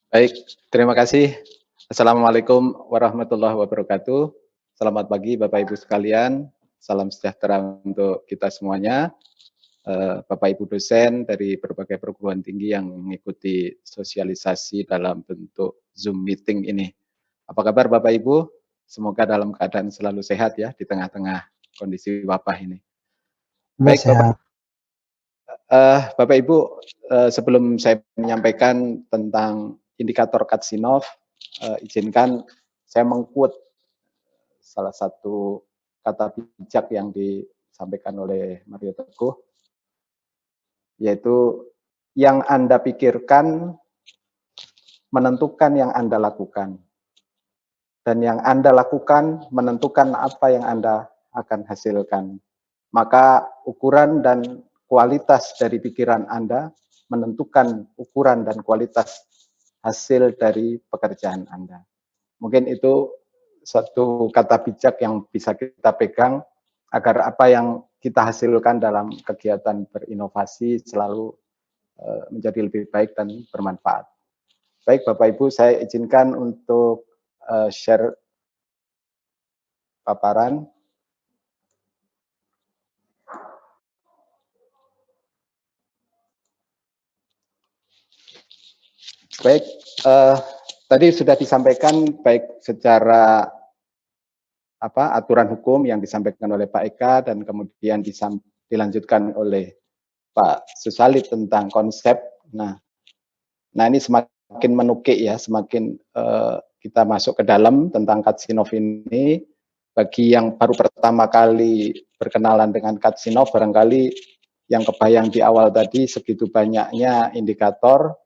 Baik, terima kasih. Assalamualaikum warahmatullahi wabarakatuh. Selamat pagi Bapak Ibu sekalian. Salam sejahtera untuk kita semuanya. Bapak Ibu dosen dari berbagai perguruan tinggi yang mengikuti sosialisasi dalam bentuk Zoom meeting ini. Apa kabar Bapak Ibu? Semoga dalam keadaan selalu sehat ya di tengah-tengah kondisi wabah ini. Iya Baik Bapak, sehat. Bapak Ibu, sebelum saya menyampaikan tentang indikator Katsinov, izinkan saya meng-quote salah satu kata bijak yang disampaikan oleh Mario Teguh, yaitu yang Anda pikirkan menentukan yang Anda lakukan, dan yang Anda lakukan menentukan apa yang Anda akan hasilkan. Maka ukuran dan kualitas dari pikiran Anda menentukan ukuran dan kualitas hasil dari pekerjaan Anda. Mungkin itu satu kata bijak yang bisa kita pegang agar apa yang kita hasilkan dalam kegiatan berinovasi selalu menjadi lebih baik dan bermanfaat. Baik Bapak Ibu, saya izinkan untuk share paparan. Baik, tadi sudah disampaikan baik secara aturan hukum yang disampaikan oleh Pak Eka dan kemudian dilanjutkan oleh Pak Susalid tentang konsep. Nah ini semakin menukik ya, semakin kita masuk ke dalam tentang Katsinov ini. Bagi yang baru pertama kali berkenalan dengan Katsinov, barangkali yang kebayang di awal tadi segitu banyaknya indikator,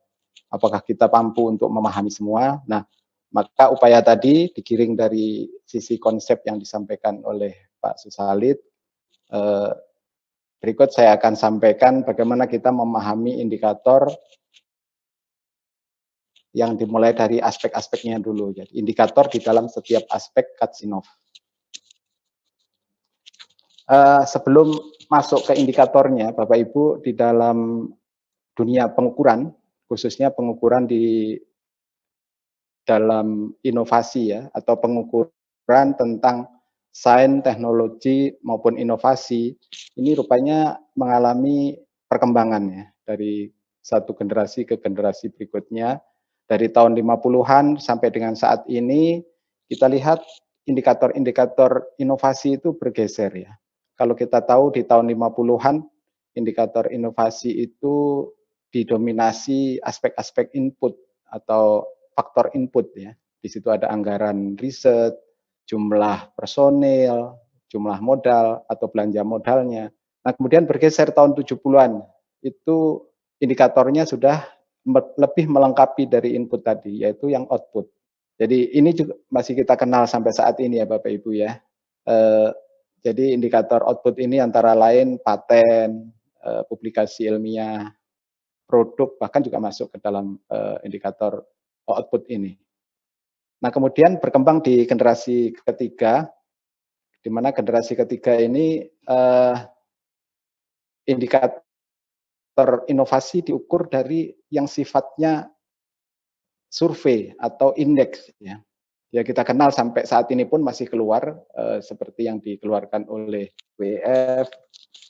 apakah kita mampu untuk memahami semua. Nah, maka upaya tadi digiring dari sisi konsep yang disampaikan oleh Pak Susalid. Berikut saya akan sampaikan bagaimana kita memahami indikator yang dimulai dari aspek-aspeknya dulu. Jadi indikator di dalam setiap aspek Katsinov. Sebelum masuk ke indikatornya, Bapak Ibu, di dalam dunia pengukuran, khususnya pengukuran di dalam inovasi ya, atau pengukuran tentang sains, teknologi maupun inovasi, ini rupanya mengalami perkembangan ya, dari satu generasi ke generasi berikutnya. Dari tahun 50-an sampai dengan saat ini, kita lihat indikator-indikator inovasi itu bergeser ya. Kalau kita tahu di tahun 50-an, indikator inovasi itu didominasi aspek-aspek input atau faktor input ya. Di situ ada anggaran riset, jumlah personil, jumlah modal atau belanja modalnya. Nah, kemudian bergeser tahun 70-an. Itu indikatornya sudah lebih melengkapi dari input tadi, yaitu yang output. Jadi ini juga masih kita kenal sampai saat ini ya Bapak Ibu ya. Jadi indikator output ini antara lain paten, publikasi ilmiah, produk, bahkan juga masuk ke dalam indikator output ini. Nah, kemudian berkembang di generasi ketiga, di mana generasi ketiga ini indikator inovasi diukur dari yang sifatnya survei atau indeks ya. Ya kita kenal sampai saat ini pun masih keluar seperti yang dikeluarkan oleh WEF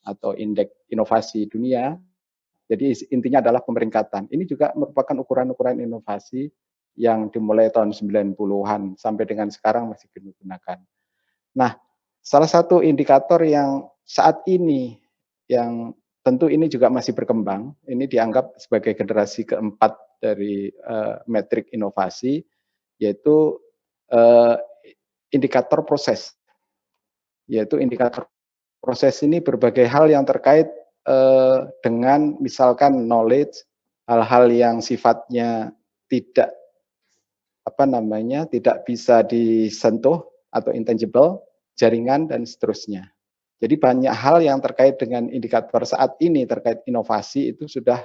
atau indeks inovasi dunia. Jadi intinya adalah pemeringkatan. Ini juga merupakan ukuran-ukuran inovasi yang dimulai tahun 90-an sampai dengan sekarang masih digunakan. Nah, salah satu indikator yang saat ini yang tentu ini juga masih berkembang, ini dianggap sebagai generasi keempat dari metrik inovasi, yaitu indikator proses. Yaitu indikator proses ini berbagai hal yang terkait dengan misalkan knowledge, hal-hal yang sifatnya tidak tidak bisa disentuh atau intangible, jaringan dan seterusnya. Jadi banyak hal yang terkait dengan indikator saat ini terkait inovasi itu sudah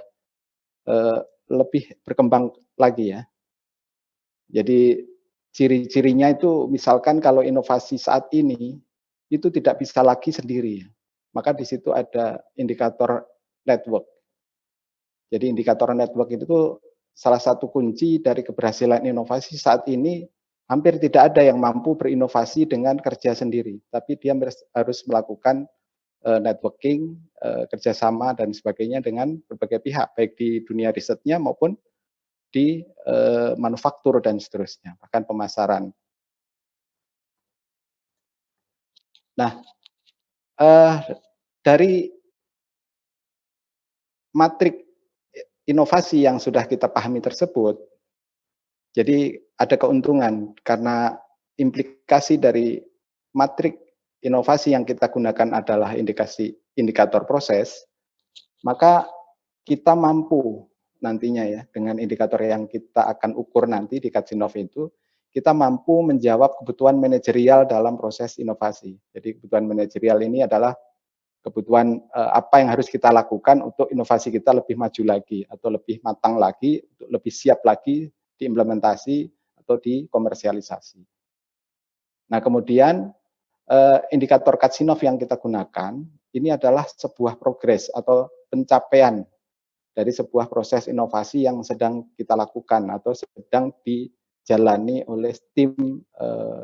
lebih berkembang lagi ya. Jadi ciri-cirinya itu misalkan kalau inovasi saat ini itu tidak bisa lagi sendiri. Maka di situ ada indikator network. Jadi indikator network itu salah satu kunci dari keberhasilan inovasi saat ini hampir tidak ada yang mampu berinovasi dengan kerja sendiri, tapi dia harus melakukan networking, kerjasama dan sebagainya dengan berbagai pihak, baik di dunia risetnya maupun di manufaktur dan seterusnya, bahkan pemasaran. Nah, dari matrik inovasi yang sudah kita pahami tersebut, jadi ada keuntungan karena implikasi dari matrik inovasi yang kita gunakan adalah indikator proses, maka kita mampu nantinya ya dengan indikator yang kita akan ukur nanti di Katsinov itu, kita mampu menjawab kebutuhan manajerial dalam proses inovasi. Jadi kebutuhan manajerial ini adalah kebutuhan apa yang harus kita lakukan untuk inovasi kita lebih maju lagi atau lebih matang lagi, untuk lebih siap lagi diimplementasi atau dikomersialisasi. Nah, kemudian indikator Katsinov yang kita gunakan ini adalah sebuah progres atau pencapaian dari sebuah proses inovasi yang sedang kita lakukan atau sedang dijalani oleh tim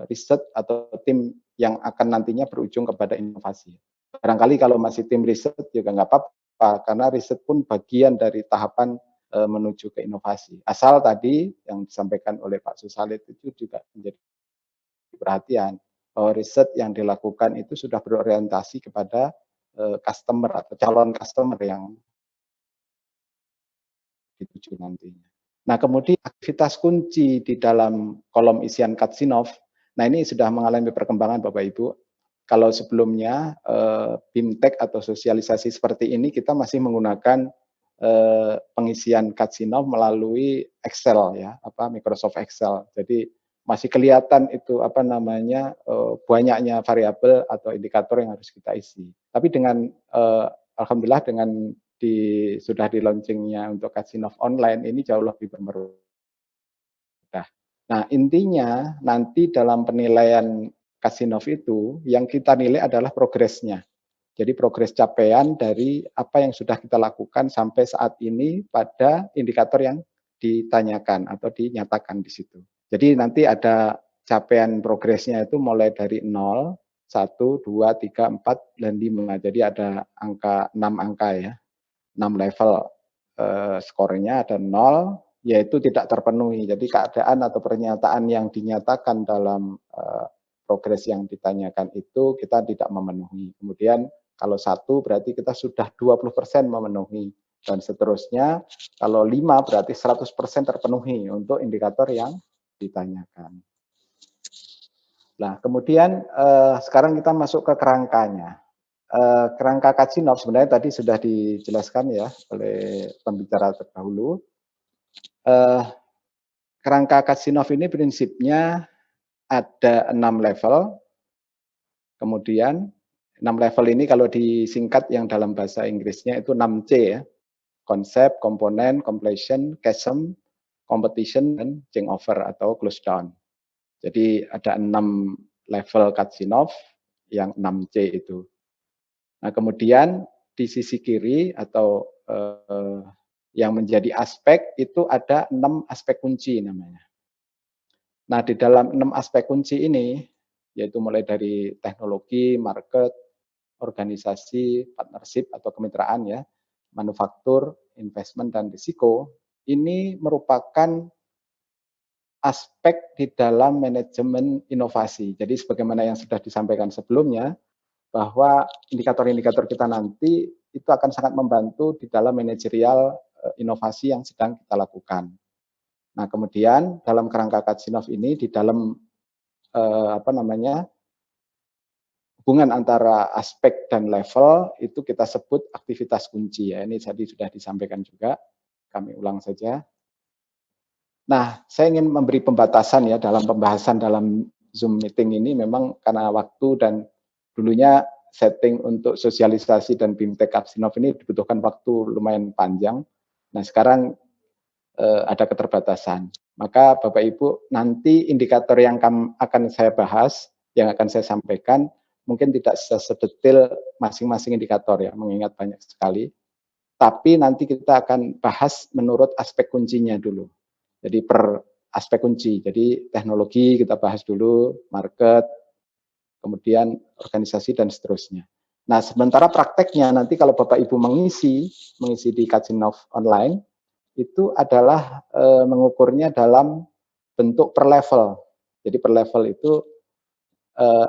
riset atau tim yang akan nantinya berujung kepada inovasi. Barangkali kalau masih tim riset juga nggak apa-apa, karena riset pun bagian dari tahapan menuju ke inovasi. Asal tadi yang disampaikan oleh Pak Susalit itu juga menjadi perhatian, bahwa riset yang dilakukan itu sudah berorientasi kepada customer atau calon customer yang dituju nantinya. Nah, kemudian aktivitas kunci di dalam kolom isian Katsinov, nah ini sudah mengalami perkembangan Bapak Ibu. Kalau sebelumnya BIMTEK atau sosialisasi seperti ini kita masih menggunakan pengisian Katsinov melalui Excel ya, Microsoft Excel. Jadi masih kelihatan itu banyaknya variabel atau indikator yang harus kita isi. Tapi dengan alhamdulillah dengan sudah di launchingnya untuk Katsinov online ini jauh lebih bermudah. Nah, intinya nanti dalam penilaian Katsinov itu yang kita nilai adalah progresnya. Jadi progres capaian dari apa yang sudah kita lakukan sampai saat ini pada indikator yang ditanyakan atau dinyatakan di situ. Jadi nanti ada capaian progresnya itu mulai dari 0, 1, 2, 3, 4, dan 5. Jadi ada 6 angka ya. 6 level skornya ada 0, yaitu tidak terpenuhi. Jadi keadaan atau pernyataan yang dinyatakan dalam progres yang ditanyakan itu kita tidak memenuhi. Kemudian kalau 1 berarti kita sudah 20% memenuhi. Dan seterusnya, kalau 5 berarti 100% terpenuhi untuk indikator yang ditanyakan. Nah, kemudian sekarang kita masuk ke kerangkanya. Kerangka Katsinov sebenarnya tadi sudah dijelaskan ya oleh pembicara terdahulu. Kerangka Katsinov ini prinsipnya ada 6 level. Kemudian 6 level ini kalau disingkat yang dalam bahasa Inggrisnya itu 6C ya. Konsep, komponen, completion, chasm, competition, dan changeover atau close down. Jadi ada 6 level Katsinov yang 6C itu. Nah, kemudian di sisi kiri atau yang menjadi aspek itu ada 6 aspek kunci namanya. Nah, di dalam 6 aspek kunci ini, yaitu mulai dari teknologi, market, organisasi, partnership atau kemitraan ya, manufaktur, investment, dan risiko, ini merupakan aspek di dalam manajemen inovasi. Jadi sebagaimana yang sudah disampaikan sebelumnya, bahwa indikator-indikator kita nanti itu akan sangat membantu di dalam manajerial inovasi yang sedang kita lakukan. Nah, kemudian dalam kerangka Katsinov ini di dalam hubungan antara aspek dan level itu kita sebut aktivitas kunci ya. Ini tadi sudah disampaikan juga, kami ulang saja. Nah, saya ingin memberi pembatasan ya dalam pembahasan dalam Zoom meeting ini memang karena waktu dan dulunya setting untuk sosialisasi dan BIMTEK Katsinov ini dibutuhkan waktu lumayan panjang. Nah, sekarang ada keterbatasan. Maka Bapak Ibu, nanti indikator yang akan saya bahas, yang akan saya sampaikan, mungkin tidak sedetail masing-masing indikator ya, mengingat banyak sekali. tapi nanti kita akan bahas menurut aspek kuncinya dulu. Jadi per aspek kunci. Jadi teknologi kita bahas dulu, market, kemudian organisasi dan seterusnya. Nah, sementara prakteknya nanti kalau Bapak Ibu mengisi di Kajinov online itu adalah mengukurnya dalam bentuk per level. Jadi per level itu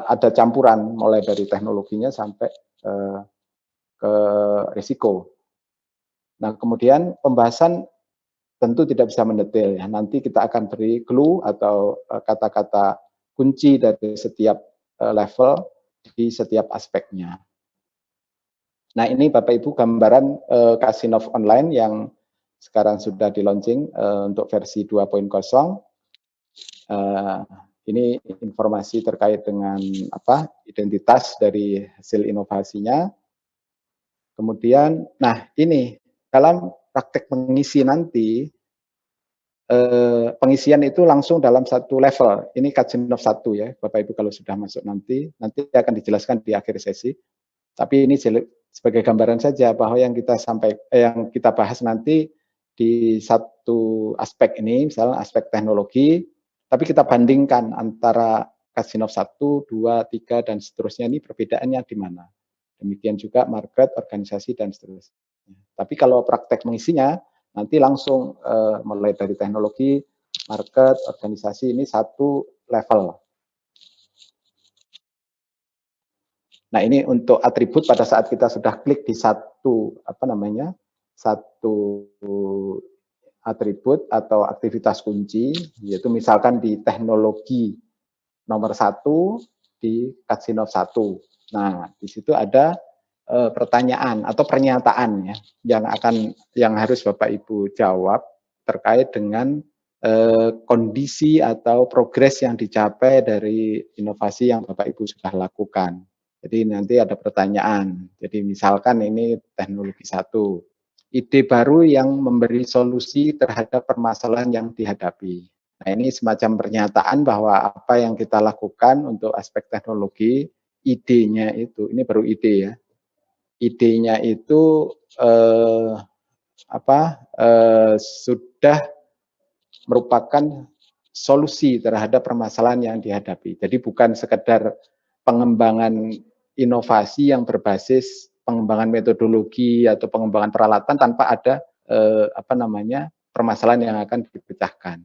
ada campuran mulai dari teknologinya sampai ke risiko. Nah, kemudian pembahasan tentu tidak bisa mendetail ya. Nanti kita akan beri clue atau kata-kata kunci dari setiap level di setiap aspeknya. Nah, ini Bapak Ibu gambaran Kasinov online yang sekarang sudah di launching untuk versi 2.0. Ini informasi terkait dengan identitas dari hasil inovasinya. Kemudian, nah ini dalam praktek mengisi nanti pengisian itu langsung dalam satu level. Ini Kajinov 1 ya, Bapak Ibu kalau sudah masuk nanti akan dijelaskan di akhir sesi. Tapi ini sebagai gambaran saja bahwa yang kita bahas nanti di satu aspek ini, misalnya aspek teknologi, tapi kita bandingkan antara Kajinov 1, 2, 3, dan seterusnya ini perbedaannya di mana. Demikian juga market, organisasi, dan seterusnya. Tapi kalau praktek mengisinya, nanti langsung mulai dari teknologi, market, organisasi ini satu level. Nah, ini untuk atribut pada saat kita sudah klik di satu atribut atau aktivitas kunci, yaitu misalkan di teknologi nomor 1 di Kajinov 1. Nah, di situ ada pertanyaan atau pernyataan ya yang harus Bapak Ibu jawab terkait dengan kondisi atau progres yang dicapai dari inovasi yang Bapak Ibu sudah lakukan. Jadi nanti ada pertanyaan. Jadi misalkan ini teknologi 1, ide baru yang memberi solusi terhadap permasalahan yang dihadapi. Nah, ini semacam pernyataan bahwa apa yang kita lakukan untuk aspek teknologi, idenya itu, ini baru ide ya. Idenya itu sudah merupakan solusi terhadap permasalahan yang dihadapi. Jadi bukan sekedar pengembangan inovasi yang berbasis pengembangan metodologi atau pengembangan peralatan tanpa ada permasalahan yang akan dipecahkan.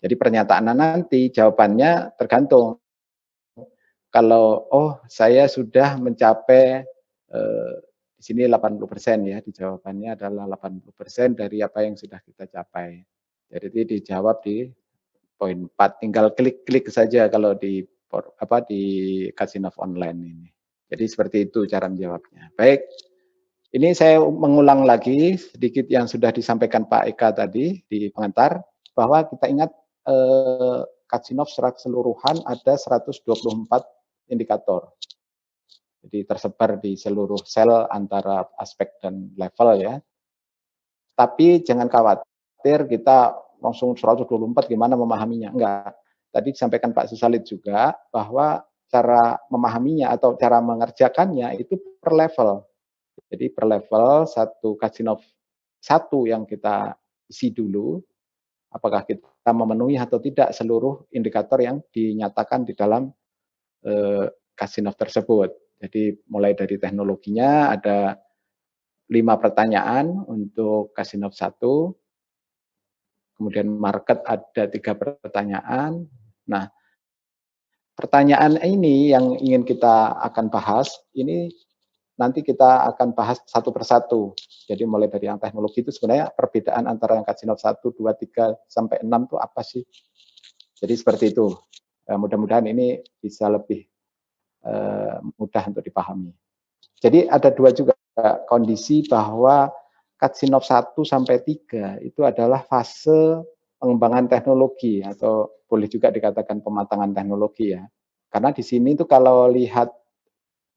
Jadi pernyataan nanti jawabannya tergantung. Kalau saya sudah mencapai di sini 80% ya, di jawabannya adalah 80% dari apa yang sudah kita capai. Jadi dijawab di poin 4, tinggal klik-klik saja kalau di Kajinov online ini. Jadi seperti itu cara menjawabnya. Baik, ini saya mengulang lagi sedikit yang sudah disampaikan Pak Eka tadi di pengantar, bahwa kita ingat Kajinov secara keseluruhan ada 124 indikator. Jadi tersebar di seluruh sel antara aspek dan level ya. Tapi jangan khawatir kita langsung 124 gimana memahaminya. Enggak. Tadi disampaikan Pak Susalit juga bahwa cara memahaminya atau cara mengerjakannya itu per level. Jadi per level satu Kajinov 1 yang kita isi dulu, apakah kita memenuhi atau tidak seluruh indikator yang dinyatakan di dalam Kajinov tersebut. Jadi mulai dari teknologinya ada 5 pertanyaan untuk Kajinov 1, kemudian market ada 3 pertanyaan. Nah, pertanyaan ini yang ingin kita akan bahas, ini nanti kita akan bahas satu persatu. Jadi mulai dari yang teknologi itu sebenarnya perbedaan antara yang Kajinov 1, 2, 3, sampai 6 itu apa sih? Jadi seperti itu. Mudah-mudahan ini bisa lebih mudah untuk dipahami. Jadi ada dua juga kondisi bahwa Kajinov 1 sampai 3 itu adalah fase pengembangan teknologi atau boleh juga dikatakan pematangan teknologi ya. Karena di sini itu kalau lihat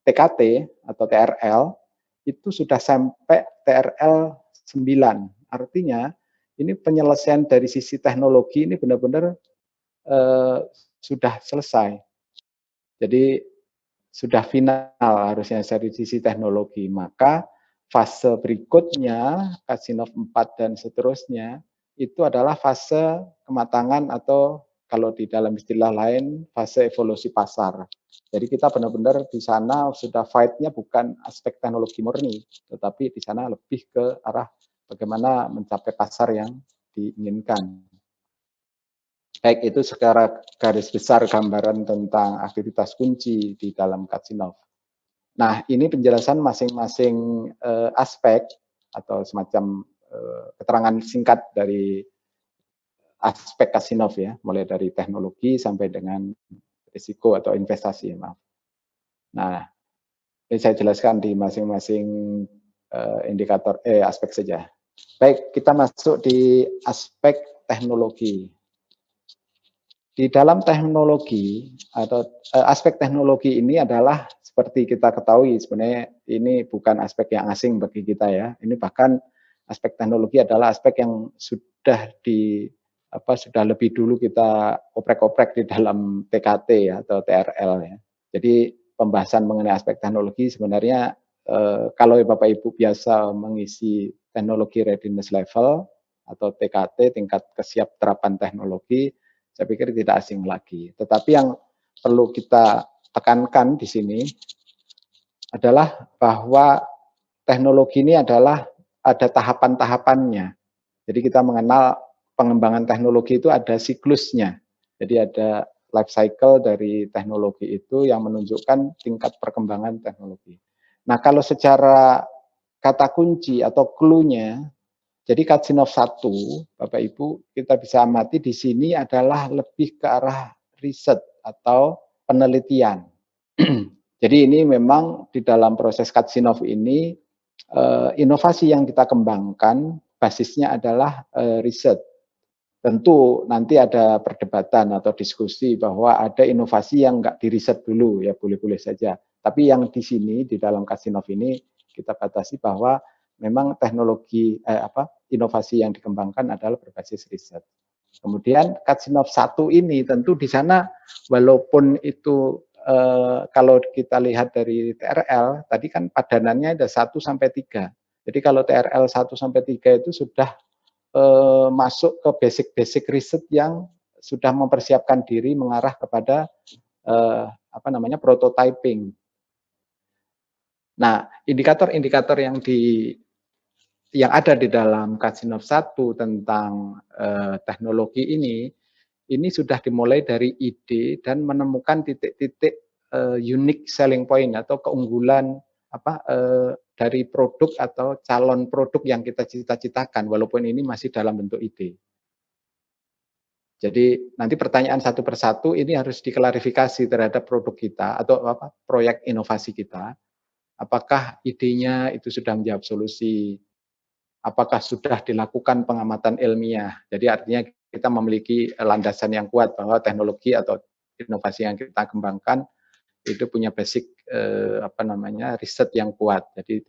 TKT atau TRL itu sudah sampai TRL 9. Artinya ini penyelesaian dari sisi teknologi ini benar-benar sudah selesai. Jadi sudah final harusnya dari sisi teknologi. Maka fase berikutnya, Katsinov 4 dan seterusnya, itu adalah fase kematangan atau kalau di dalam istilah lain, fase evolusi pasar. Jadi kita benar-benar di sana sudah fight-nya bukan aspek teknologi murni, tetapi di sana lebih ke arah bagaimana mencapai pasar yang diinginkan. Baik, itu secara garis besar gambaran tentang aktivitas kunci di dalam Katsinov. Nah, ini penjelasan masing-masing aspek atau semacam keterangan singkat dari aspek Katsinov ya, mulai dari teknologi sampai dengan risiko atau investasi, maaf. Nah, ini saya jelaskan di masing-masing indikator aspek saja. Baik, kita masuk di aspek teknologi. Di dalam teknologi atau aspek teknologi ini adalah seperti kita ketahui sebenarnya ini bukan aspek yang asing bagi kita ya. Ini bahkan aspek teknologi adalah aspek yang sudah sudah lebih dulu kita oprek-oprek di dalam TKT ya atau TRL ya. Jadi pembahasan mengenai aspek teknologi sebenarnya kalau Bapak Ibu biasa mengisi teknologi readiness level atau TKT tingkat kesiapterapan teknologi, saya pikir tidak asing lagi. Tetapi yang perlu kita tekankan di sini adalah bahwa teknologi ini adalah ada tahapan-tahapannya. Jadi kita mengenal pengembangan teknologi itu ada siklusnya. Jadi ada life cycle dari teknologi itu yang menunjukkan tingkat perkembangan teknologi. Nah, kalau secara kata kunci atau clue-nya, jadi Katsinov 1, Bapak Ibu, kita bisa amati di sini adalah lebih ke arah riset atau penelitian. Jadi ini memang di dalam proses Katsinov ini inovasi yang kita kembangkan basisnya adalah riset. Tentu nanti ada perdebatan atau diskusi bahwa ada inovasi yang nggak diriset dulu, ya boleh-boleh saja. Tapi yang di sini, di dalam Katsinov ini, kita batasi bahwa memang teknologi, inovasi yang dikembangkan adalah berbasis riset. Kemudian Katsinov 1 ini tentu di sana, walaupun itu kalau kita lihat dari TRL, tadi kan padanannya ada 1 sampai 3. Jadi kalau TRL 1 sampai 3 itu sudah masuk ke basic-basic riset yang sudah mempersiapkan diri mengarah kepada prototyping. Nah, indikator-indikator yang ada di dalam Katsinov 1 tentang teknologi ini sudah dimulai dari ide dan menemukan titik-titik unique selling point atau keunggulan dari produk atau calon produk yang kita cita-citakan, walaupun ini masih dalam bentuk ide. Jadi nanti pertanyaan satu persatu ini harus diklarifikasi terhadap produk kita atau proyek inovasi kita. Apakah idenya itu sudah menjawab solusi? Apakah sudah dilakukan pengamatan ilmiah? Jadi artinya kita memiliki landasan yang kuat bahwa teknologi atau inovasi yang kita kembangkan itu punya basic riset yang kuat. Jadi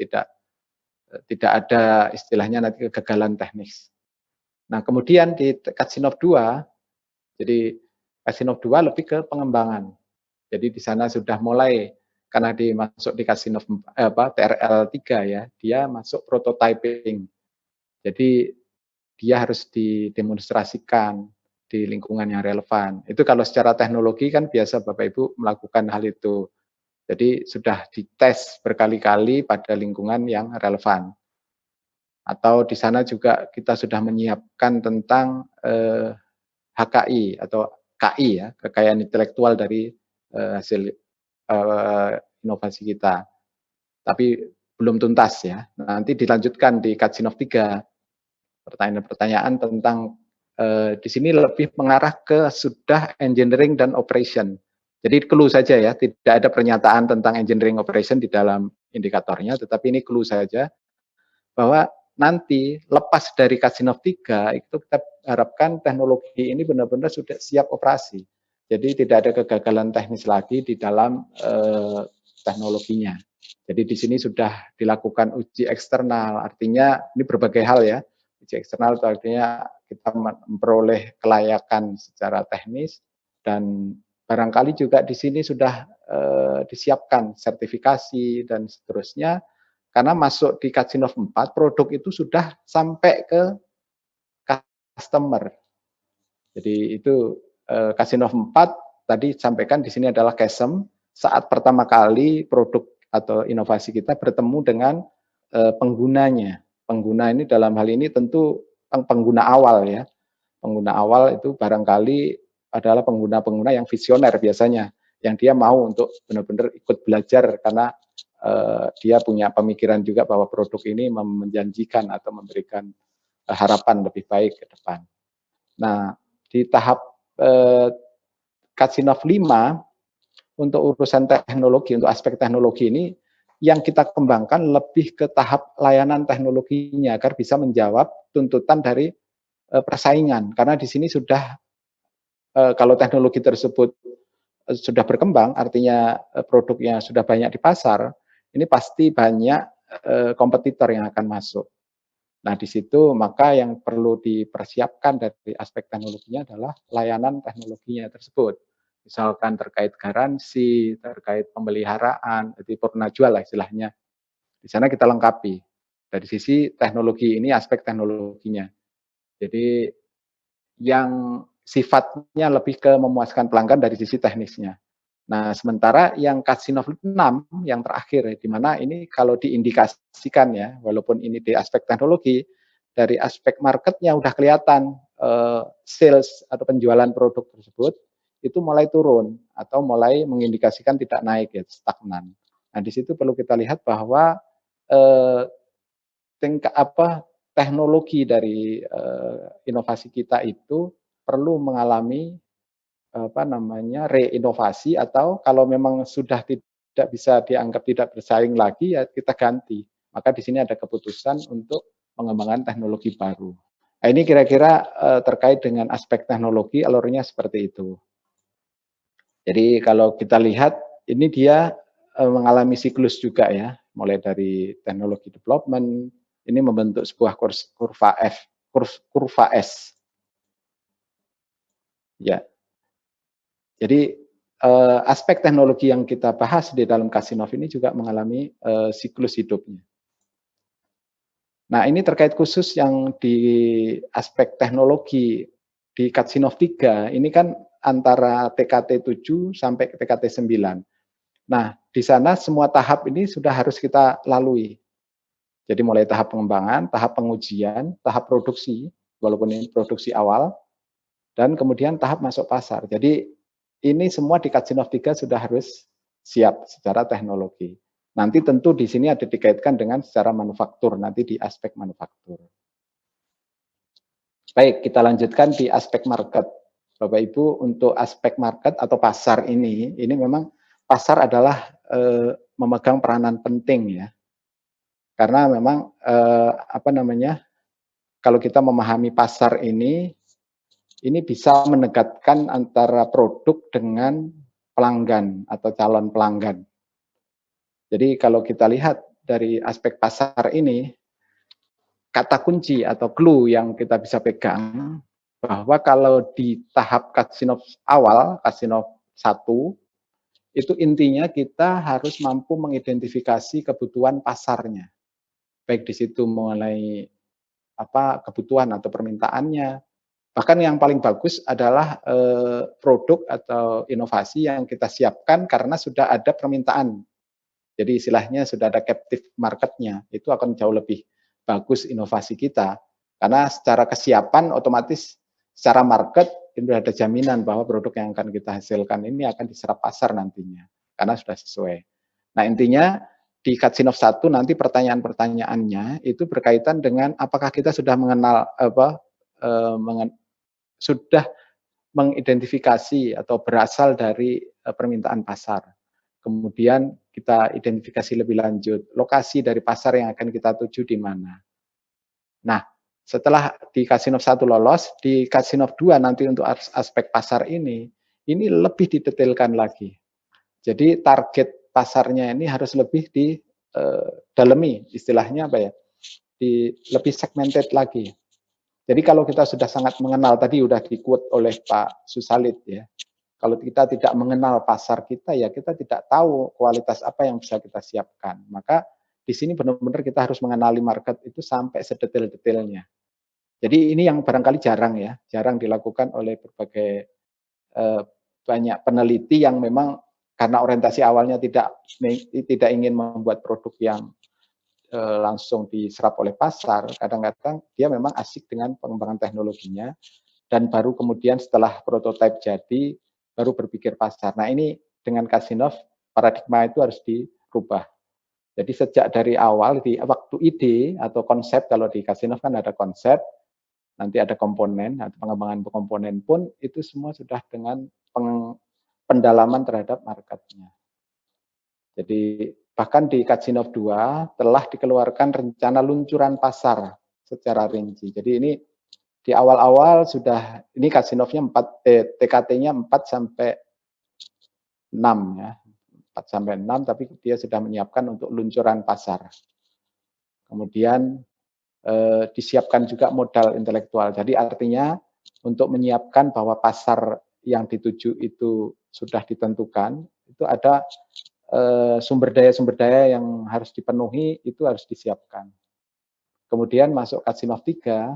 tidak ada istilahnya nanti kegagalan teknis. Nah, kemudian di Katsinov 2, jadi Katsinov 2 lebih ke pengembangan. Jadi di sana sudah mulai karena dimasuk di Katsinov TRL 3 ya, dia masuk prototyping. Jadi dia harus didemonstrasikan di lingkungan yang relevan. Itu kalau secara teknologi kan biasa Bapak Ibu melakukan hal itu. Jadi sudah dites berkali-kali pada lingkungan yang relevan. Atau di sana juga kita sudah menyiapkan tentang HKI atau KI ya, kekayaan intelektual dari hasil inovasi kita. Tapi belum tuntas ya. Nanti dilanjutkan di Katsinov 3. Pertanyaan-pertanyaan tentang di sini lebih mengarah ke sudah engineering dan operation. Jadi clue saja ya, tidak ada pernyataan tentang engineering operation di dalam indikatornya, tetapi ini clue saja bahwa nanti lepas dari Katsinov 3 itu kita harapkan teknologi ini benar-benar sudah siap operasi. Jadi tidak ada kegagalan teknis lagi di dalam teknologinya. Jadi di sini sudah dilakukan uji eksternal, artinya ini berbagai hal ya. Uji eksternal itu artinya kita memperoleh kelayakan secara teknis dan barangkali juga di sini sudah disiapkan sertifikasi dan seterusnya Karena masuk di Katsinov 4, produk itu sudah sampai ke customer. Jadi itu Katsinov 4 tadi sampaikan di sini adalah KESEM, saat pertama kali produk atau inovasi kita bertemu dengan penggunanya. Pengguna ini dalam hal ini tentu pengguna awal ya. Pengguna awal itu barangkali adalah pengguna-pengguna yang visioner biasanya, yang dia mau untuk benar-benar ikut belajar karena dia punya pemikiran juga bahwa produk ini menjanjikan atau memberikan harapan lebih baik ke depan. Nah, di tahap Katsinov 5 untuk urusan teknologi, untuk aspek teknologi ini yang kita kembangkan lebih ke tahap layanan teknologinya agar bisa menjawab tuntutan dari persaingan. Karena di sini sudah kalau teknologi tersebut sudah berkembang, artinya produknya sudah banyak di pasar, ini pasti banyak kompetitor yang akan masuk. Nah, di situ maka yang perlu dipersiapkan dari aspek teknologinya adalah layanan teknologinya tersebut. Misalkan terkait garansi, terkait pemeliharaan, jadi purna jual lah istilahnya. Di sana kita lengkapi. Dari sisi teknologi ini aspek teknologinya. Jadi yang sifatnya lebih ke memuaskan pelanggan dari sisi teknisnya. Nah, sementara yang Katsinov 6 yang terakhir, di mana ini kalau diindikasikan ya, walaupun ini di aspek teknologi, dari aspek marketnya udah kelihatan sales atau penjualan produk tersebut itu mulai turun atau mulai mengindikasikan tidak naik ya, stagnan. Nah, di situ perlu kita lihat bahwa tingkat teknologi dari inovasi kita itu perlu mengalami reinovasi atau kalau memang sudah tidak bisa dianggap tidak bersaing lagi ya kita ganti. Maka di sini ada keputusan untuk mengembangkan teknologi baru. Nah, ini kira-kira terkait dengan aspek teknologi alurnya seperti itu. Jadi kalau kita lihat ini dia mengalami siklus juga ya, mulai dari teknologi development ini membentuk sebuah kurva S. Ya. Jadi aspek teknologi yang kita bahas di dalam Katsinov ini juga mengalami siklus hidupnya. Nah, ini terkait khusus yang di aspek teknologi di Katsinov 3, ini kan antara TKT 7 sampai ke TKT 9. Nah, di sana semua tahap ini sudah harus kita lalui. Jadi mulai tahap pengembangan, tahap pengujian, tahap produksi, walaupun ini produksi awal, dan kemudian tahap masuk pasar. Jadi ini semua di Katsinov 3 sudah harus siap secara teknologi. Nanti tentu di sini ada dikaitkan dengan secara manufaktur, nanti di aspek manufaktur. Baik, kita lanjutkan di aspek market. Bapak Ibu, untuk aspek market atau pasar ini memang pasar adalah memegang peranan penting ya. Karena memang kalau kita memahami pasar ini bisa mendekatkan antara produk dengan pelanggan atau calon pelanggan. Jadi kalau kita lihat dari aspek pasar ini, kata kunci atau clue yang kita bisa pegang, bahwa kalau di tahap Katsinov awal, Katsinov 1, itu intinya kita harus mampu mengidentifikasi kebutuhan pasarnya. Baik di situ mengenai kebutuhan atau permintaannya. Bahkan yang paling bagus adalah produk atau inovasi yang kita siapkan karena sudah ada permintaan. Jadi istilahnya sudah ada captive marketnya, itu akan jauh lebih bagus inovasi kita. Karena secara kesiapan otomatis secara market itu ada jaminan bahwa produk yang akan kita hasilkan ini akan diserap pasar nantinya, karena sudah sesuai. Nah intinya di Katsinov 1 nanti pertanyaan-pertanyaannya itu berkaitan dengan apakah kita sudah mengenal sudah mengidentifikasi atau berasal dari permintaan pasar. Kemudian kita identifikasi lebih lanjut lokasi dari pasar yang akan kita tuju di mana. Nah, setelah di Katsinov 1 lolos, di Katsinov 2 nanti untuk aspek pasar ini lebih didetailkan lagi. Jadi target pasarnya ini harus lebih didalami, istilahnya lebih segmented lagi. Jadi kalau kita sudah sangat mengenal, tadi sudah di-quote oleh Pak Susalit ya, kalau kita tidak mengenal pasar kita, ya kita tidak tahu kualitas apa yang bisa kita siapkan. Maka di sini benar-benar kita harus mengenali market itu sampai sedetail-detailnya. Jadi ini yang barangkali jarang ya, jarang dilakukan oleh berbagai banyak peneliti yang memang karena orientasi awalnya tidak ingin membuat produk yang langsung diserap oleh pasar, kadang-kadang dia memang asik dengan pengembangan teknologinya, dan baru kemudian setelah prototipe jadi, baru berpikir pasar. Nah ini dengan Casinov, paradigma itu harus dirubah. Jadi sejak dari awal, di waktu ide atau konsep, kalau di Casinov kan ada konsep, nanti ada komponen, atau pengembangan komponen pun, itu semua sudah dengan pendalaman terhadap marketnya. Jadi bahkan di Casinov 2 telah dikeluarkan rencana luncuran pasar secara rinci. Jadi ini di awal-awal sudah, ini Casinovnya TKT-nya 4 sampai 6 ya. 4 sampai 6, tapi dia sudah menyiapkan untuk luncuran pasar. Kemudian disiapkan juga modal intelektual. Jadi artinya untuk menyiapkan bahwa pasar yang dituju itu sudah ditentukan, itu ada sumber daya yang harus dipenuhi, itu harus disiapkan. Kemudian masuk Casinov 3,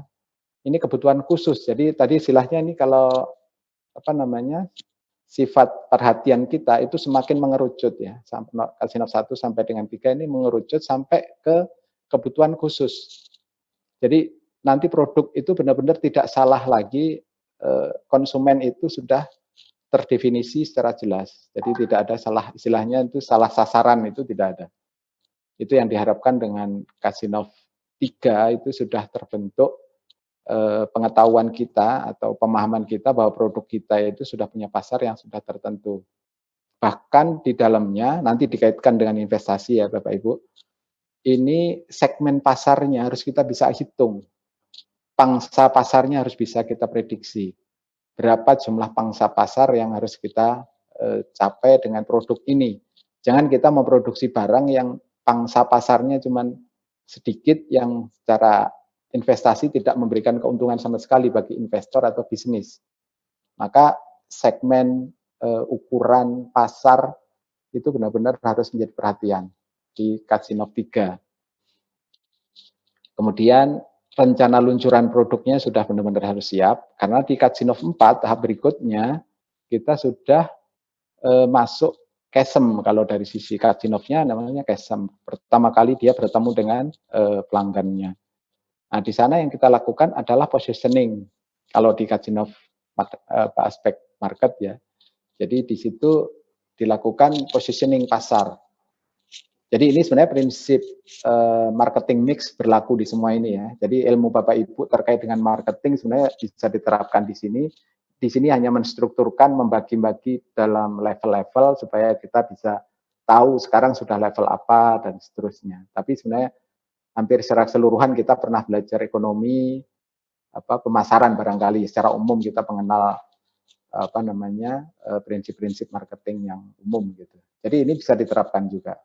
ini kebutuhan khusus. Jadi tadi istilahnya ini kalau apa namanya, sifat perhatian kita itu semakin mengerucut ya. Casinov 1 sampai dengan 3 ini mengerucut sampai ke kebutuhan khusus. Jadi nanti produk itu benar-benar tidak salah lagi, konsumen itu sudah terdefinisi secara jelas. Jadi tidak ada salah, istilahnya itu salah sasaran, itu tidak ada. Itu yang diharapkan dengan Casinov 3 itu sudah terbentuk pengetahuan kita atau pemahaman kita bahwa produk kita itu sudah punya pasar yang sudah tertentu. Bahkan di dalamnya nanti dikaitkan dengan investasi ya Bapak Ibu. Ini segmen pasarnya harus kita bisa hitung. Pangsa pasarnya harus bisa kita prediksi. Berapa jumlah pangsa pasar yang harus kita capai dengan produk ini. Jangan kita memproduksi barang yang pangsa pasarnya cuma sedikit, yang secara investasi tidak memberikan keuntungan sama sekali bagi investor atau bisnis. Maka segmen ukuran pasar itu benar-benar harus menjadi perhatian di Casinov 3. Kemudian rencana luncuran produknya sudah benar-benar harus siap, karena di Casinov 4 tahap berikutnya kita sudah masuk CASM. Kalau dari sisi Casinov-nya namanya CASM. Pertama kali dia bertemu dengan pelanggannya. Nah, di sana yang kita lakukan adalah positioning. Kalau di Casinov aspek market ya. Jadi di situ dilakukan positioning pasar. Jadi ini sebenarnya prinsip marketing mix berlaku di semua ini ya. Jadi ilmu Bapak Ibu terkait dengan marketing sebenarnya bisa diterapkan di sini. Di sini hanya menstrukturkan, membagi-bagi dalam level-level supaya kita bisa tahu sekarang sudah level apa dan seterusnya. Tapi sebenarnya hampir secara keseluruhan kita pernah belajar ekonomi, pemasaran barangkali secara umum kita mengenal prinsip-prinsip marketing yang umum gitu. Jadi ini bisa diterapkan juga.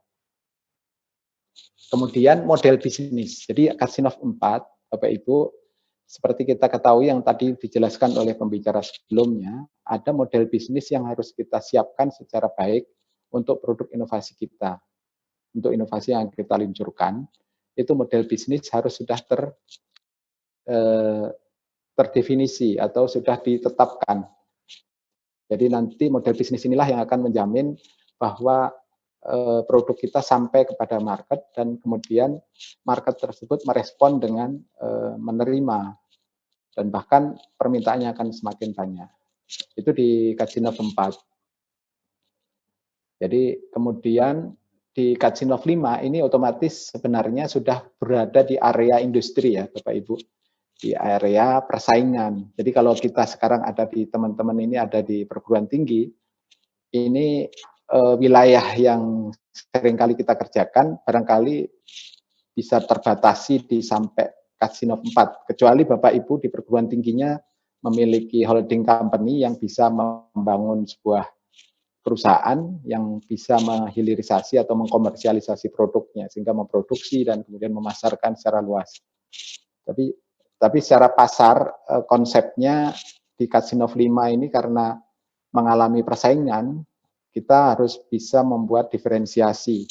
Kemudian model bisnis. Jadi Casinov 4, Bapak Ibu, seperti kita ketahui yang tadi dijelaskan oleh pembicara sebelumnya, ada model bisnis yang harus kita siapkan secara baik untuk produk inovasi kita. Untuk inovasi yang kita luncurkan, itu model bisnis harus sudah terdefinisi atau sudah ditetapkan. Jadi nanti model bisnis inilah yang akan menjamin bahwa produk kita sampai kepada market dan kemudian market tersebut merespon dengan menerima dan bahkan permintaannya akan semakin banyak. Itu di Casinov 4. Jadi kemudian di Casinov 5 ini otomatis sebenarnya sudah berada di area industri ya Bapak Ibu, di area persaingan. Jadi kalau kita sekarang ada di teman-teman ini ada di perguruan tinggi, ini wilayah yang seringkali kita kerjakan barangkali bisa terbatasi di sampai Casinov 4, kecuali Bapak Ibu di perguruan tingginya memiliki holding company yang bisa membangun sebuah perusahaan yang bisa menghilirisasi atau mengkomersialisasi produknya sehingga memproduksi dan kemudian memasarkan secara luas. Tapi secara pasar konsepnya di Casinov 5 ini karena mengalami persaingan, kita harus bisa membuat diferensiasi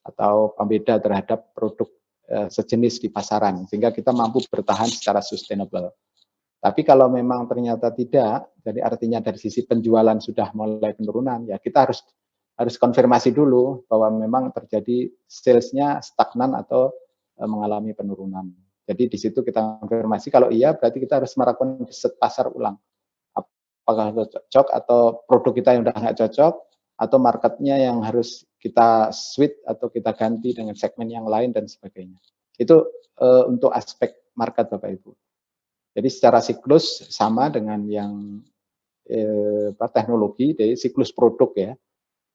atau pembeda terhadap produk sejenis di pasaran, sehingga kita mampu bertahan secara sustainable. Tapi kalau memang ternyata tidak, jadi artinya dari sisi penjualan sudah mulai penurunan, ya kita harus konfirmasi dulu bahwa memang terjadi salesnya stagnan atau mengalami penurunan. Jadi di situ kita konfirmasi, kalau iya berarti kita harus melakukan riset pasar ulang. Apakah cocok atau produk kita yang udah nggak cocok, atau marketnya yang harus kita switch atau kita ganti dengan segmen yang lain dan sebagainya. Itu untuk aspek market Bapak Ibu. Jadi secara siklus sama dengan yang teknologi, dari siklus produk ya.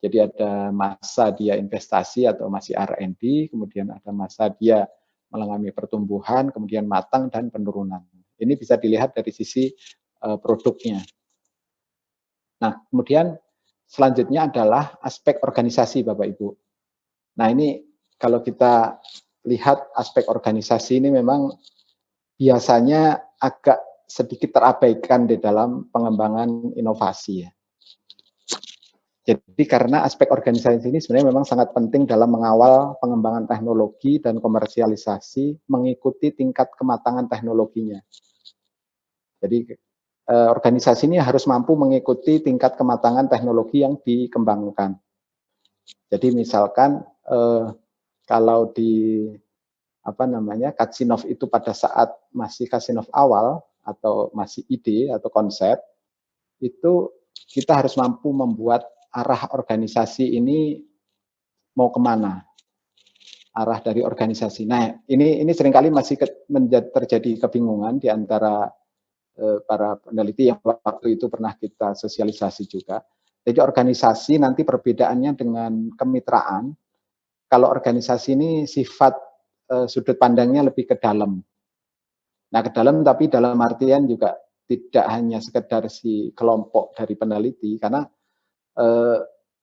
Jadi ada masa dia investasi atau masih R&D, kemudian ada masa dia mengalami pertumbuhan, kemudian matang dan penurunan. Ini bisa dilihat dari sisi produknya. Nah, kemudian selanjutnya adalah aspek organisasi Bapak Ibu. Nah, ini kalau kita lihat aspek organisasi ini memang biasanya agak sedikit terabaikan di dalam pengembangan inovasi ya. Jadi karena aspek organisasi ini sebenarnya memang sangat penting dalam mengawal pengembangan teknologi dan komersialisasi mengikuti tingkat kematangan teknologinya. Jadi organisasi ini harus mampu mengikuti tingkat kematangan teknologi yang dikembangkan. Jadi misalkan kalau di Katsinov itu pada saat masih Katsinov awal atau masih ide atau konsep, itu kita harus mampu membuat arah organisasi ini mau kemana, arah dari organisasi. Nah, ini seringkali masih terjadi kebingungan di antara para peneliti yang waktu itu pernah kita sosialisasi juga. Jadi organisasi nanti perbedaannya dengan kemitraan. Kalau organisasi ini sifat sudut pandangnya lebih ke dalam. Nah, ke dalam tapi dalam artian juga tidak hanya sekedar si kelompok dari peneliti, karena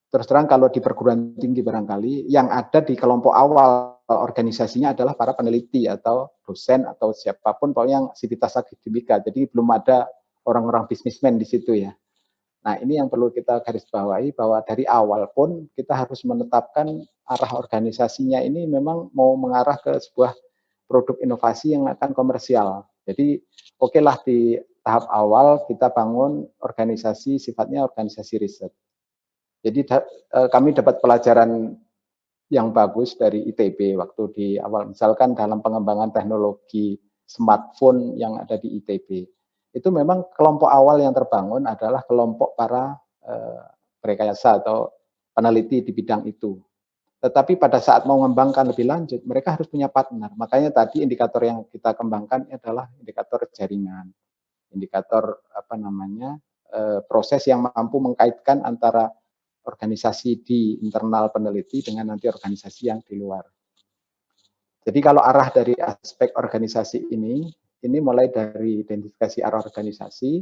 terus terang kalau di perguruan tinggi barangkali yang ada di kelompok awal organisasinya adalah para peneliti atau dosen atau siapapun pokoknya yang sivitas akademika. Jadi belum ada orang-orang bisnismen di situ ya. Nah, ini yang perlu kita garis bawahi bahwa dari awal pun kita harus menetapkan arah organisasinya ini memang mau mengarah ke sebuah produk inovasi yang akan komersial. Jadi oke lah di tahap awal kita bangun organisasi sifatnya organisasi riset. Jadi kami dapat pelajaran yang bagus dari ITB waktu di awal, misalkan dalam pengembangan teknologi smartphone yang ada di ITB. Itu memang kelompok awal yang terbangun adalah kelompok para rekayasa atau peneliti di bidang itu. Tetapi pada saat mau mengembangkan lebih lanjut, mereka harus punya partner. Makanya tadi indikator yang kita kembangkan adalah indikator jaringan, indikator proses yang mampu mengkaitkan antara organisasi di internal peneliti dengan nanti organisasi yang di luar. Jadi kalau arah dari aspek organisasi ini mulai dari identifikasi arah organisasi,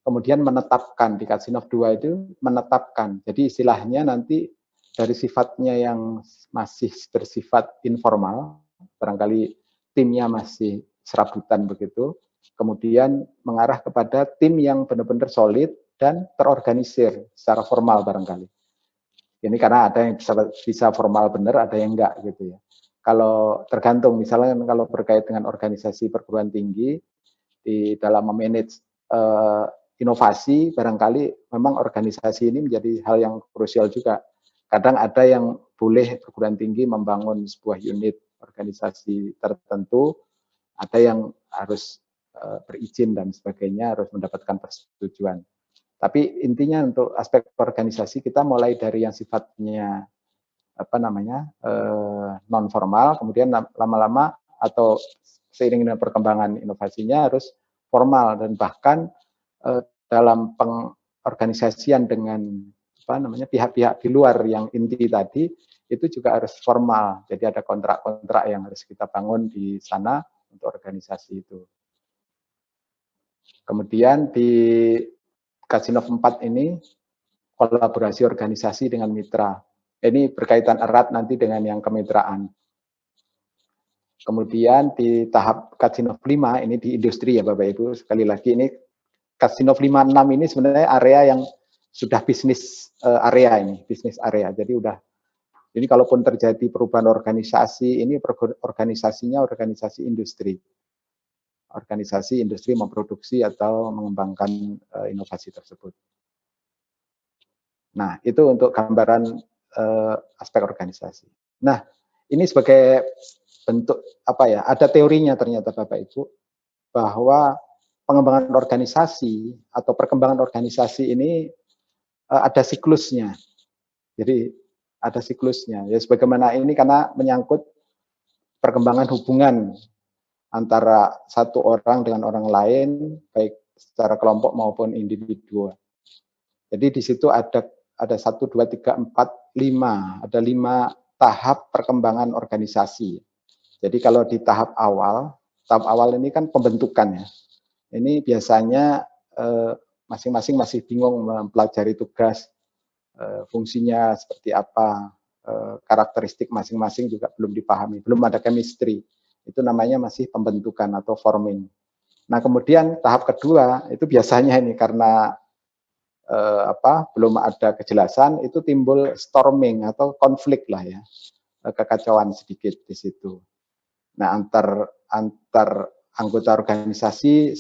kemudian menetapkan di Katsinov 2 itu menetapkan. Jadi istilahnya nanti dari sifatnya yang masih bersifat informal, barangkali timnya masih serabutan begitu, kemudian mengarah kepada tim yang benar-benar solid dan terorganisir secara formal barangkali. Ini karena ada yang bisa formal benar, ada yang enggak gitu ya. Kalau tergantung, misalnya kalau berkait dengan organisasi perguruan tinggi, di dalam memanage inovasi, barangkali memang organisasi ini menjadi hal yang krusial juga. Kadang ada yang boleh perguruan tinggi membangun sebuah unit organisasi tertentu, ada yang harus berizin dan sebagainya, harus mendapatkan persetujuan. Tapi intinya untuk aspek organisasi kita mulai dari yang sifatnya non formal, kemudian lama-lama atau seiring dengan perkembangan inovasinya harus formal, dan bahkan dalam pengorganisasian dengan pihak-pihak di luar yang inti tadi itu juga harus formal. Jadi ada kontrak-kontrak yang harus kita bangun di sana untuk organisasi itu. Kemudian di Katsinov 4 ini kolaborasi organisasi dengan mitra. Ini berkaitan erat nanti dengan yang kemitraan. Kemudian di tahap Katsinov 5 ini di industri ya Bapak Ibu, sekali lagi ini Katsinov 5-6 ini sebenarnya area yang sudah bisnis area ini, bisnis area. Jadi udah Jadi kalaupun terjadi perubahan organisasi, ini organisasinya organisasi industri memproduksi atau mengembangkan inovasi tersebut. Nah, itu untuk gambaran aspek organisasi. Nah, ini sebagai bentuk apa ya? Ada teorinya ternyata Bapak Ibu bahwa pengembangan organisasi atau perkembangan organisasi ini ada siklusnya. Jadi ada siklusnya. Ya sebagaimana ini karena menyangkut perkembangan hubungan antara satu orang dengan orang lain, baik secara kelompok maupun individu. Jadi di situ ada 1, 2, 3, 4, 5, ada 5 tahap perkembangan organisasi. Jadi kalau di tahap awal ini kan pembentukan ya. Ini biasanya masing-masing masih bingung mempelajari tugas, fungsinya seperti apa, karakteristik masing-masing juga belum dipahami, belum ada chemistry. Itu namanya masih pembentukan atau forming. Nah kemudian tahap kedua itu biasanya ini karena belum ada kejelasan, itu timbul storming atau konflik lah ya, kekacauan sedikit di situ. Nah antar anggota organisasi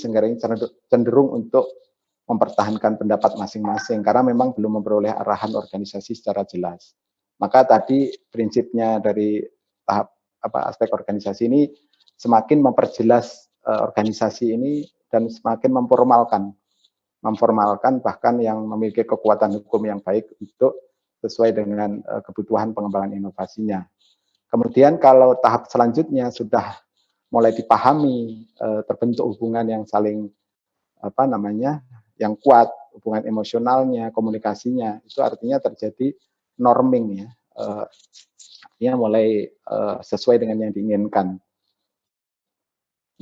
cenderung untuk mempertahankan pendapat masing-masing karena memang belum memperoleh arahan organisasi secara jelas. Maka tadi prinsipnya dari tahap aspek organisasi ini semakin memperjelas organisasi ini dan semakin memformalkan bahkan yang memiliki kekuatan hukum yang baik untuk sesuai dengan kebutuhan pengembangan inovasinya. Kemudian kalau tahap selanjutnya sudah mulai dipahami, terbentuk hubungan yang saling yang kuat, hubungan emosionalnya, komunikasinya, itu artinya terjadi norming ya, artinya mulai sesuai dengan yang diinginkan.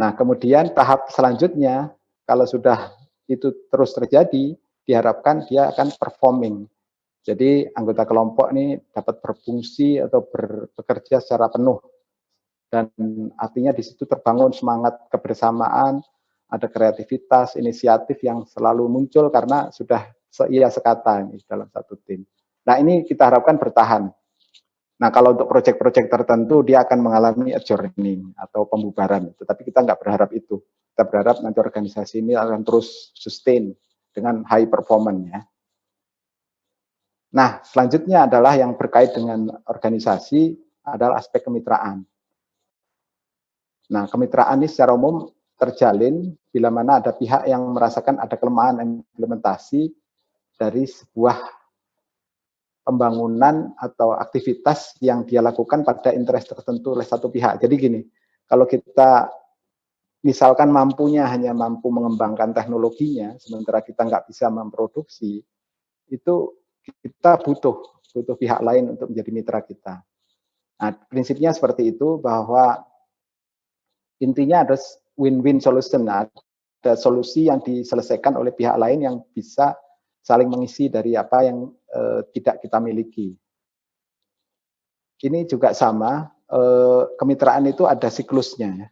Nah kemudian tahap selanjutnya kalau sudah itu terus terjadi, diharapkan dia akan performing. Jadi anggota kelompok ini dapat berfungsi atau bekerja secara penuh. Dan artinya di situ terbangun semangat kebersamaan, ada kreativitas, inisiatif yang selalu muncul karena sudah seia sekata ini dalam satu tim. Nah ini kita harapkan bertahan. Nah kalau untuk proyek-proyek tertentu dia akan mengalami adjourning atau pembubaran. Tetapi kita nggak berharap itu. Kita berharap nanti organisasi ini akan terus sustain dengan high performance ya. Nah selanjutnya adalah yang berkait dengan organisasi adalah aspek kemitraan. Nah, kemitraan ini secara umum terjalin bila mana ada pihak yang merasakan ada kelemahan implementasi dari sebuah pembangunan atau aktivitas yang dia lakukan pada interest tertentu oleh satu pihak. Jadi gini, kalau kita misalkan hanya mampu mengembangkan teknologinya, sementara kita nggak bisa memproduksi, itu kita butuh pihak lain untuk menjadi mitra kita. Nah, prinsipnya seperti itu bahwa intinya ada win-win solution, ada solusi yang diselesaikan oleh pihak lain yang bisa saling mengisi dari apa yang tidak kita miliki. Ini juga sama, kemitraan itu ada siklusnya ya.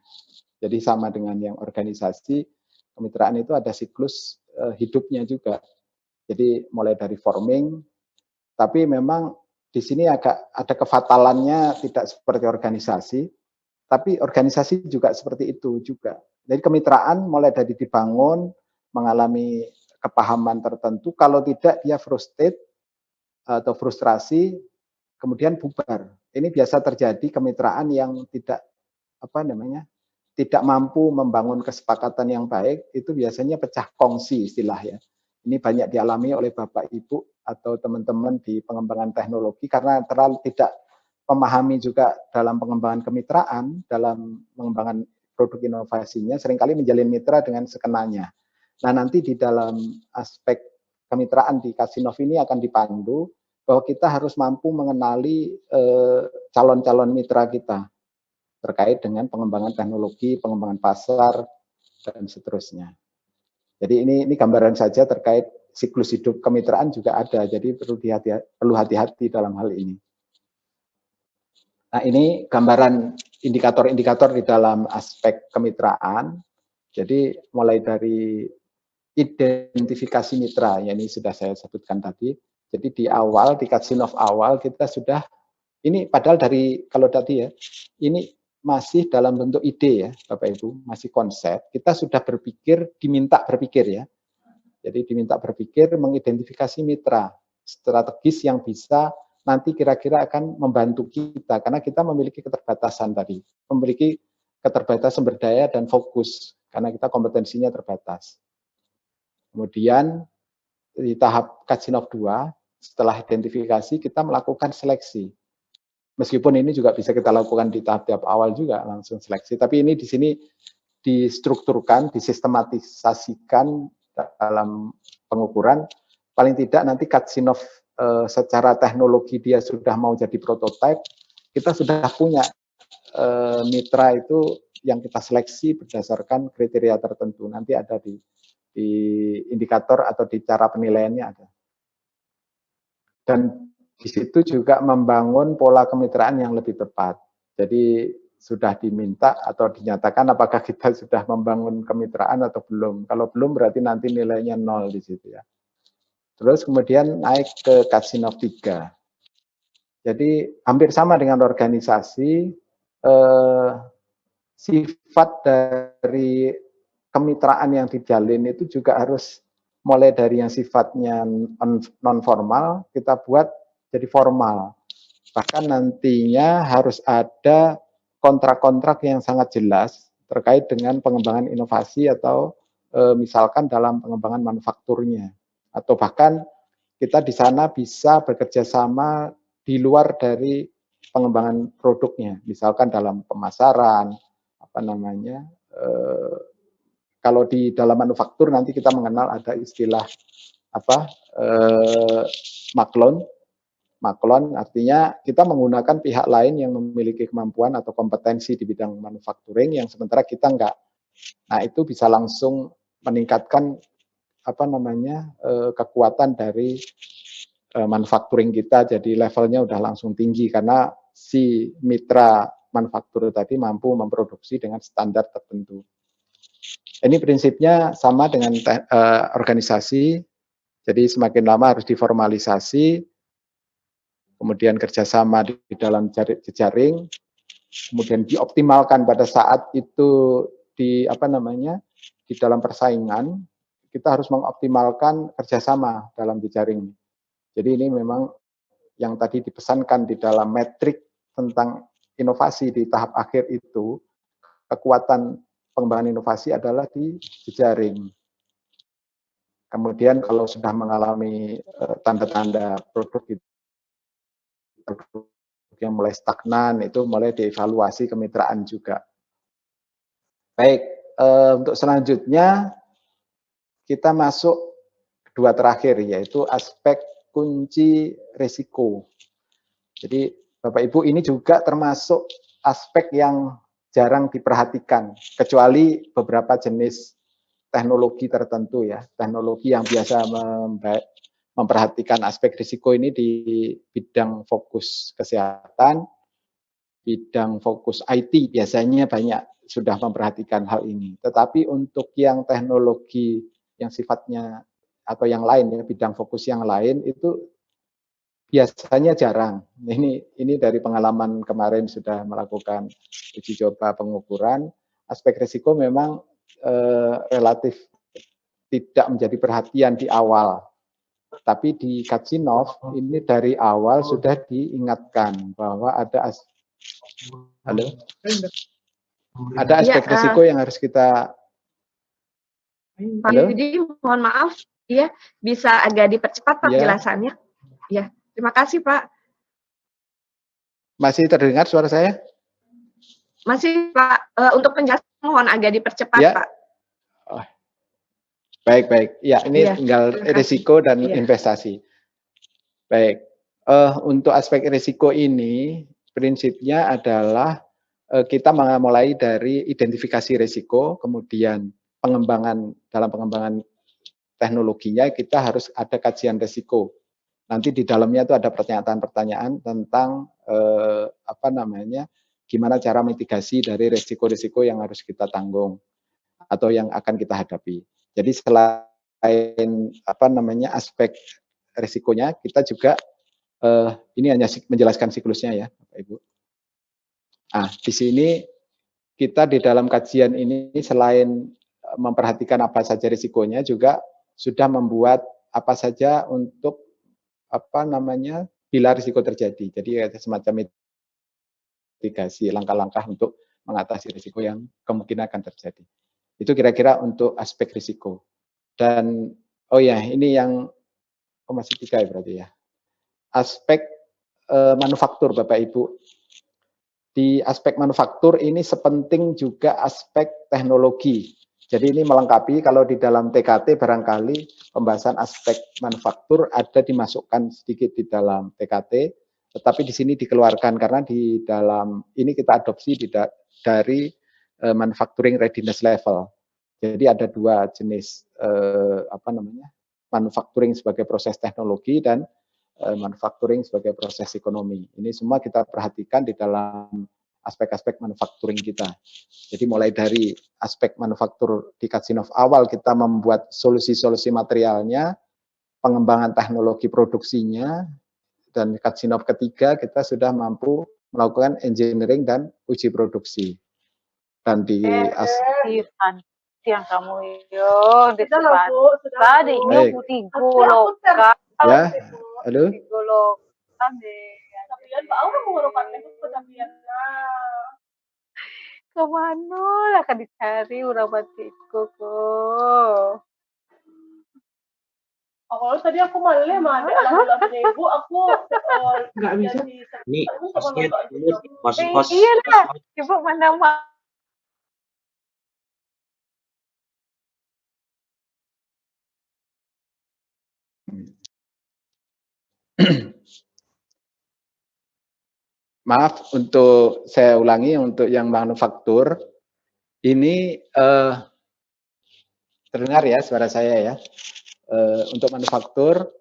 Jadi sama dengan yang organisasi, kemitraan itu ada siklus hidupnya juga. Jadi mulai dari forming, tapi memang di sini agak ada kefatalannya tidak seperti organisasi, tapi organisasi juga seperti itu juga. Jadi kemitraan mulai dari dibangun, mengalami kepahaman tertentu, kalau tidak dia frustrate atau frustrasi, kemudian bubar. Ini biasa terjadi kemitraan yang tidak mampu membangun kesepakatan yang baik, itu biasanya pecah kongsi istilahnya. Ini banyak dialami oleh Bapak Ibu atau teman-teman di pengembangan teknologi karena terlalu tidak memahami juga dalam pengembangan kemitraan, dalam pengembangan produk inovasinya, seringkali menjalin mitra dengan sekenanya. Nah nanti di dalam aspek kemitraan di Casinov ini akan dipandu bahwa kita harus mampu mengenali calon-calon mitra kita terkait dengan pengembangan teknologi, pengembangan pasar, dan seterusnya. Jadi ini gambaran saja terkait siklus hidup kemitraan juga ada, jadi perlu hati-hati dalam hal ini. Nah ini gambaran indikator-indikator di dalam aspek kemitraan. Jadi mulai dari identifikasi mitra, ya ini sudah saya sebutkan tadi. Jadi di awal, di Casinov awal kita sudah Ini padahal kalau tadi ya, ini masih dalam bentuk ide ya, Bapak Ibu, masih konsep. Kita sudah diminta berpikir ya. Jadi diminta berpikir mengidentifikasi mitra strategis yang bisa nanti kira-kira akan membantu kita karena kita memiliki keterbatasan tadi, memiliki keterbatasan sumber daya dan fokus karena kita kompetensinya terbatas. Kemudian di tahap Kajinov 2, setelah identifikasi kita melakukan seleksi. Meskipun ini juga bisa kita lakukan di tahap-tahap awal juga langsung seleksi, tapi ini di sini distrukturkan, disistematisasikan dalam pengukuran. Paling tidak nanti Kajinov secara teknologi dia sudah mau jadi prototipe, kita sudah punya mitra itu yang kita seleksi berdasarkan kriteria tertentu. Nanti ada di indikator atau di cara penilaiannya ada. Dan di situ juga membangun pola kemitraan yang lebih tepat. Jadi sudah diminta atau dinyatakan apakah kita sudah membangun kemitraan atau belum. Kalau belum berarti nanti nilainya 0 di situ ya. Terus kemudian naik ke Kajinov 3. Jadi hampir sama dengan organisasi, sifat dari kemitraan yang dijalin itu juga harus mulai dari yang sifatnya non formal kita buat jadi formal. Bahkan nantinya harus ada kontrak-kontrak yang sangat jelas terkait dengan pengembangan inovasi atau misalkan dalam pengembangan manufakturnya. Atau bahkan kita di sana bisa bekerja sama di luar dari pengembangan produknya, misalkan dalam pemasaran, apa namanya, kalau di dalam manufaktur nanti kita mengenal ada istilah apa maklon. Maklon artinya kita menggunakan pihak lain yang memiliki kemampuan atau kompetensi di bidang manufacturing yang sementara kita enggak. Nah, itu bisa langsung meningkatkan apa namanya kekuatan dari manufacturing kita, jadi levelnya udah langsung tinggi karena si mitra manufaktur tadi mampu memproduksi dengan standar tertentu. Ini prinsipnya sama dengan organisasi, jadi semakin lama harus diformalisasi, kemudian kerjasama di dalam jejaring, kemudian dioptimalkan pada saat itu di apa namanya di dalam persaingan, kita harus mengoptimalkan kerjasama dalam jejaring. Jadi ini memang yang tadi dipesankan di dalam metrik tentang inovasi di tahap akhir itu, kekuatan pengembangan inovasi adalah di jejaring. Kemudian kalau sudah mengalami tanda-tanda produk yang mulai stagnan, itu mulai dievaluasi kemitraan juga. Baik, untuk selanjutnya kita masuk kedua terakhir, yaitu aspek kunci risiko. Jadi Bapak Ibu ini juga termasuk aspek yang jarang diperhatikan, kecuali beberapa jenis teknologi tertentu ya, teknologi yang biasa memperhatikan aspek risiko ini di bidang fokus kesehatan, bidang fokus IT biasanya banyak sudah memperhatikan hal ini. Tetapi untuk yang teknologi yang sifatnya atau yang lain ya, bidang fokus yang lain itu biasanya jarang. Ini dari pengalaman kemarin sudah melakukan uji coba pengukuran, aspek risiko memang relatif tidak menjadi perhatian di awal. Tapi di Kajinov ini dari awal sudah diingatkan bahwa ada aspek risiko yang harus kita. Pak Yudi, mohon maaf, ya bisa agak dipercepat penjelasannya. Ya, terima kasih Pak. Masih terdengar suara saya? Masih Pak, untuk penjelasan mohon agak dipercepat ya. Pak. Oh. Baik. Ya, ini tinggal risiko dan investasi. Baik, untuk aspek risiko ini prinsipnya adalah kita mulai dari identifikasi risiko, kemudian dalam pengembangan teknologinya kita harus ada kajian risiko. Nanti di dalamnya itu ada pertanyaan-pertanyaan tentang gimana cara mitigasi dari risiko-risiko yang harus kita tanggung atau yang akan kita hadapi. Jadi selain aspek risikonya, kita juga Ini hanya menjelaskan siklusnya ya, Bapak Ibu. Nah, di sini kita di dalam kajian ini selain memperhatikan apa saja risikonya, juga sudah membuat apa saja untuk bila risiko terjadi. Jadi ada semacam mitigasi, langkah-langkah untuk mengatasi risiko yang kemungkinan akan terjadi. Itu kira-kira untuk aspek risiko. Dan oh ya, ini yang masih 3 ya berarti ya. Aspek manufaktur Bapak Ibu. Di aspek manufaktur ini sepenting juga aspek teknologi. Jadi ini melengkapi kalau di dalam TKT barangkali pembahasan aspek manufaktur ada dimasukkan sedikit di dalam TKT, tetapi di sini dikeluarkan karena di dalam ini kita adopsi dari manufacturing readiness level. Jadi ada 2 jenis manufacturing sebagai proses teknologi dan manufacturing sebagai proses ekonomi. Ini semua kita perhatikan di dalam aspek-aspek manufacturing kita. Jadi mulai dari aspek manufaktur di Katsinov awal kita membuat solusi-solusi materialnya, pengembangan teknologi produksinya, dan Katsinov ketiga kita sudah mampu melakukan engineering dan uji produksi. Dan di siang kamu yo tadi putih golok ya halo kemana lah kan dicari urang batikku kok. Kalau tadi aku malah ada ibu aku nggak bisa. Ini masih iya lah, ibu mana Maaf untuk saya ulangi untuk yang manufaktur ini terdengar ya suara saya ya. Untuk manufaktur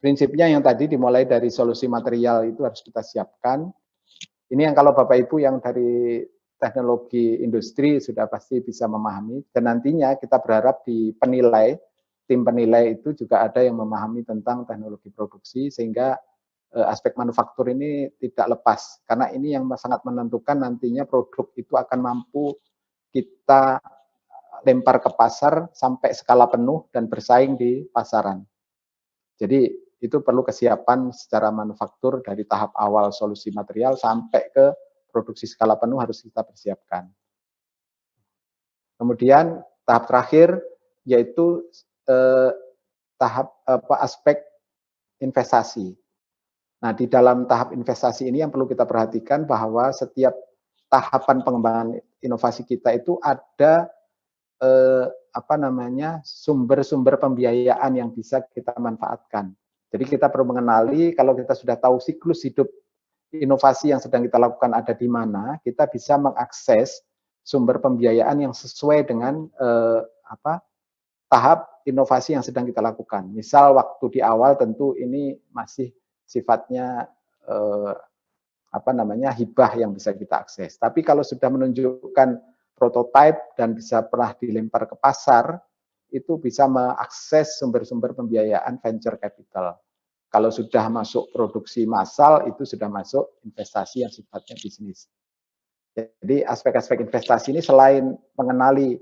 prinsipnya yang tadi dimulai dari solusi material itu harus kita siapkan. Ini yang kalau Bapak Ibu yang dari teknologi industri sudah pasti bisa memahami dan nantinya kita berharap di penilai tim penilai itu juga ada yang memahami tentang teknologi produksi sehingga aspek manufaktur ini tidak lepas karena ini yang sangat menentukan nantinya produk itu akan mampu kita lempar ke pasar sampai skala penuh dan bersaing di pasaran. Jadi itu perlu kesiapan secara manufaktur dari tahap awal solusi material sampai ke produksi skala penuh harus kita persiapkan. Kemudian tahap terakhir yaitu tahap aspek investasi. Nah, di dalam tahap investasi ini yang perlu kita perhatikan bahwa setiap tahapan pengembangan inovasi kita itu ada sumber-sumber pembiayaan yang bisa kita manfaatkan. Jadi kita perlu mengenali kalau kita sudah tahu siklus hidup inovasi yang sedang kita lakukan ada di mana, kita bisa mengakses sumber pembiayaan yang sesuai dengan tahap inovasi yang sedang kita lakukan. Misal waktu di awal tentu ini masih sifatnya hibah yang bisa kita akses. Tapi kalau sudah menunjukkan prototipe dan bisa pernah dilempar ke pasar, itu bisa mengakses sumber-sumber pembiayaan venture capital. Kalau sudah masuk produksi massal, itu sudah masuk investasi yang sifatnya bisnis. Jadi aspek-aspek investasi ini selain mengenali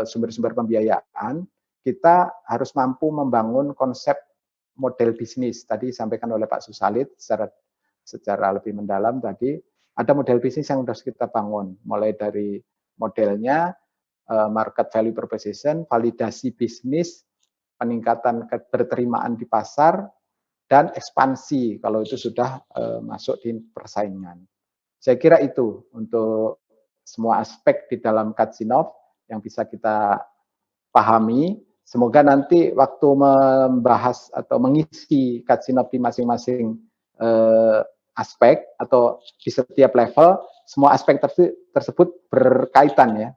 sumber-sumber pembiayaan, kita harus mampu membangun konsep model bisnis. Tadi disampaikan oleh Pak Susalit secara lebih mendalam tadi, ada model bisnis yang harus kita bangun, mulai dari modelnya, market value proposition, validasi bisnis, peningkatan keberterimaan di pasar, dan ekspansi kalau itu sudah masuk di persaingan. Saya kira itu untuk semua aspek di dalam Katsinov yang bisa kita pahami. Semoga nanti waktu membahas atau mengisi Katsinov di masing-masing aspek atau di setiap level, semua aspek tersebut berkaitan ya.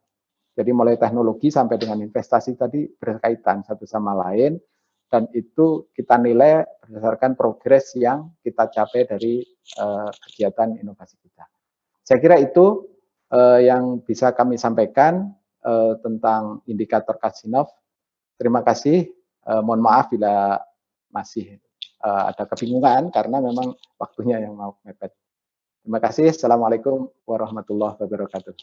Jadi mulai teknologi sampai dengan investasi tadi berkaitan satu sama lain dan itu kita nilai berdasarkan progres yang kita capai dari kegiatan inovasi kita. Saya kira itu yang bisa kami sampaikan tentang indikator Katsinov. Terima kasih. Mohon maaf bila masih ada kebingungan karena memang waktunya yang mau mepet. Terima kasih. Assalamualaikum warahmatullahi wabarakatuh.